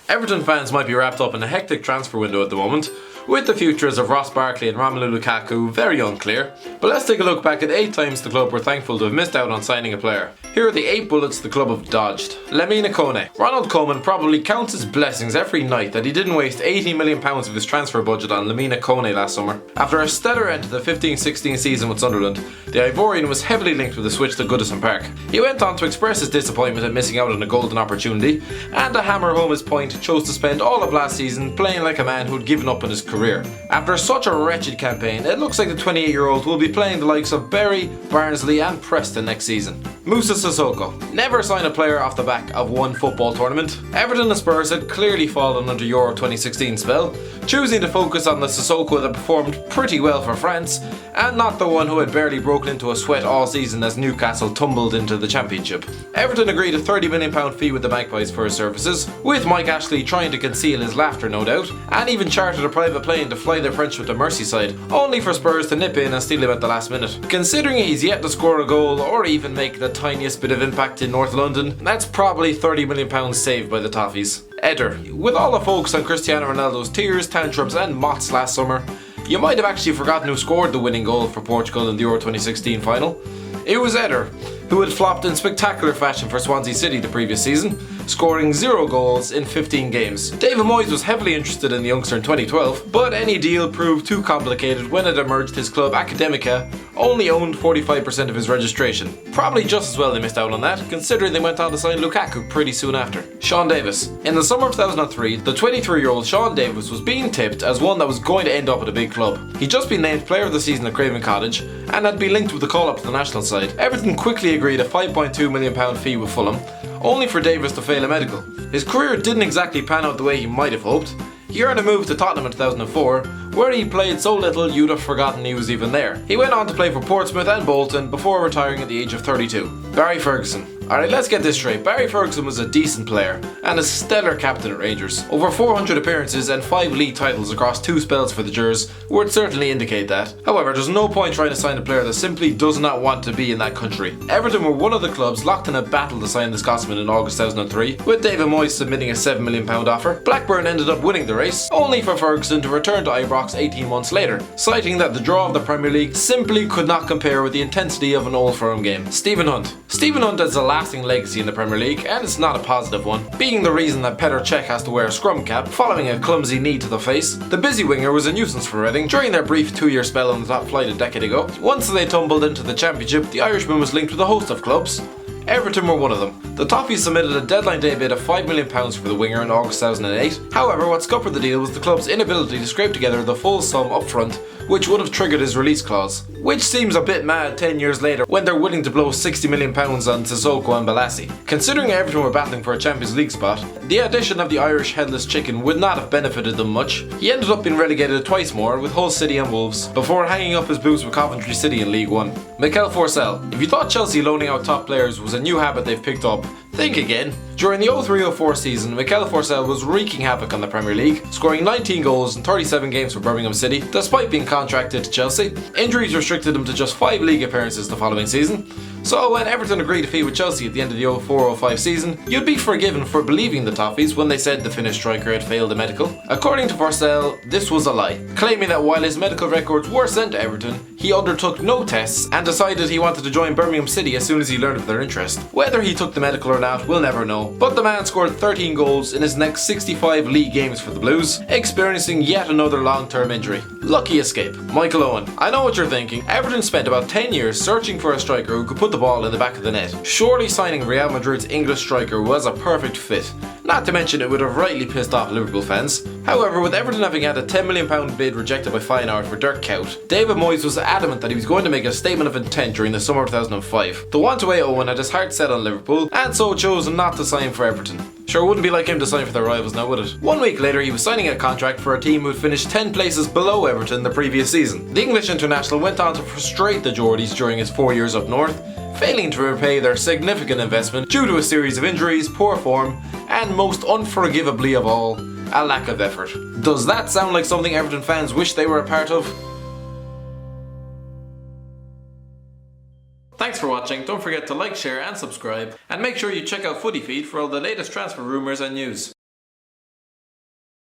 Everton fans might be wrapped up in a hectic transfer window at the moment, with the futures of Barkley and Romelu Lukaku very unclear, but let's take a look back at 8 times the club were thankful to have missed out on signing a player. Here are the 8 bullets the club have dodged. Lemina. Ronald Koeman probably counts his blessings every night that he didn't waste £80 million of his transfer budget on Lemina last summer. After a stellar end to the 15-16 season with Sunderland, the Ivorian was heavily linked with a switch to Goodison Park. He went on to express his disappointment at missing out on a golden opportunity, and to hammer home his point, chose to spend all of last season playing like a man who'd given up on his career. After such a wretched campaign, it looks like the 28-year-old will be playing the likes of Bury, Barnsley and Preston next season. Moussa Sissoko. Never sign a player off the back of one football tournament. Everton and Spurs had clearly fallen under Euro 2016 spell, choosing to focus on the Sissoko that performed pretty well for France, and not the one who had barely broken into a sweat all season as Newcastle tumbled into the Championship. Everton agreed a £30 million fee with the Magpies for his services, with Mike Ashley trying to conceal his laughter no doubt, and even chartered a private plane to fly the Frenchman to Merseyside, only for Spurs to nip in and steal him at the last minute. Considering he's yet to score a goal or even make the tiniest bit of impact in North London, that's probably £30 million saved by the Toffees. Eder. With all the focus on Cristiano Ronaldo's tears, tantrums and mots last summer, you might have actually forgotten who scored the winning goal for Portugal in the Euro 2016 final. It was Eder, who had flopped in spectacular fashion for Swansea City the previous season, scoring 0 goals in 15 games. David Moyes was heavily interested in the youngster in 2012, but any deal proved too complicated when it emerged his club Academica only owned 45% of his registration. Probably just as well they missed out on that, considering they went on to sign Lukaku pretty soon after. Sean Davis. In the summer of 2003, the 23-year-old Sean Davis was being tipped as one that was going to end up at a big club. He'd just been named Player of the Season at Craven Cottage, and had been linked with the call-up to the national side. Everton quickly agreed a £5.2 million fee with Fulham, only for Davis to fail a medical. His career didn't exactly pan out the way he might have hoped. He earned a move to Tottenham in 2004, where he played so little you'd have forgotten he was even there. He went on to play for Portsmouth and Bolton before retiring at the age of 32. Barry Ferguson. Alright, let's get this straight. Barry Ferguson was a decent player and a stellar captain at Rangers. Over 400 appearances and 5 league titles across 2 spells for the Gers would certainly indicate that. However, there's no point trying to sign a player that simply does not want to be in that country. Everton were one of the clubs locked in a battle to sign the Scotsman in August 2003, with David Moyes submitting a £7 million offer. Blackburn ended up winning the race, only for Ferguson to return to Ibrox 18 months later, citing that the draw of the Premier League simply could not compare with the intensity of an Old Firm game. Stephen Hunt. Stephen Hunt has a lasting legacy in the Premier League, and it's not a positive one, being the reason that Petr Cech has to wear a scrum cap following a clumsy knee to the face. The busy winger was a nuisance for Reading during their brief 2-year spell on the top flight a decade ago. Once they tumbled into the Championship, the Irishman was linked with a host of clubs. Everton were one of them. The Toffees submitted a deadline day bid of £5 million for the winger in August 2008. However, what scuppered the deal was the club's inability to scrape together the full sum up front, which would have triggered his release clause. Which seems a bit mad 10 years later when they're willing to blow £60 million on Sissoko and Balassi. Considering Everton were battling for a Champions League spot, the addition of the Irish headless chicken would not have benefited them much. He ended up being relegated twice more with Hull City and Wolves, before hanging up his boots with Coventry City in League One. Mikel Forsell. If you thought Chelsea loaning out top players was a new habit they've picked up, think again. During the 03-04 season, Mikel Forsell was wreaking havoc on the Premier League, scoring 19 goals in 37 games for Birmingham City, despite being contracted to Chelsea. Injuries restricted him to just 5 league appearances the following season. So when Everton agreed to fee with Chelsea at the end of the 04-05 season, you'd be forgiven for believing the Toffees when they said the Finnish striker had failed a medical. According to Forsell, this was a lie, claiming that while his medical records were sent to Everton, he undertook no tests and decided he wanted to join Birmingham City as soon as he learned of their interest. Whether he took the medical or not, we'll never know, but the man scored 13 goals in his next 65 league games for the Blues, experiencing yet another long-term injury. Lucky escape. Michael Owen. I know what you're thinking. Everton spent about 10 years searching for a striker who could put the ball in the back of the net. Surely signing Real Madrid's English striker was a perfect fit. Not to mention it would have rightly pissed off Liverpool fans. However, with Everton having had a £10 million bid rejected by Feyenoord for Dirk Kuyt, David Moyes was adamant that he was going to make a statement of intent during the summer of 2005. The one-away Owen had his heart set on Liverpool, and so chose not to sign for Everton. Sure, wouldn't be like him to sign for their rivals now, would it? 1 week later, he was signing a contract for a team who had finished 10 places below Everton the previous season. The English international went on to frustrate the Geordies during his 4 years up north, failing to repay their significant investment due to a series of injuries, poor form, and most unforgivably of all, a lack of effort. Does that sound like something Everton fans wish they were a part of? Thanks for watching. Don't forget to like, share and subscribe, and make sure you check out Footy Feed for all the latest transfer rumours and news.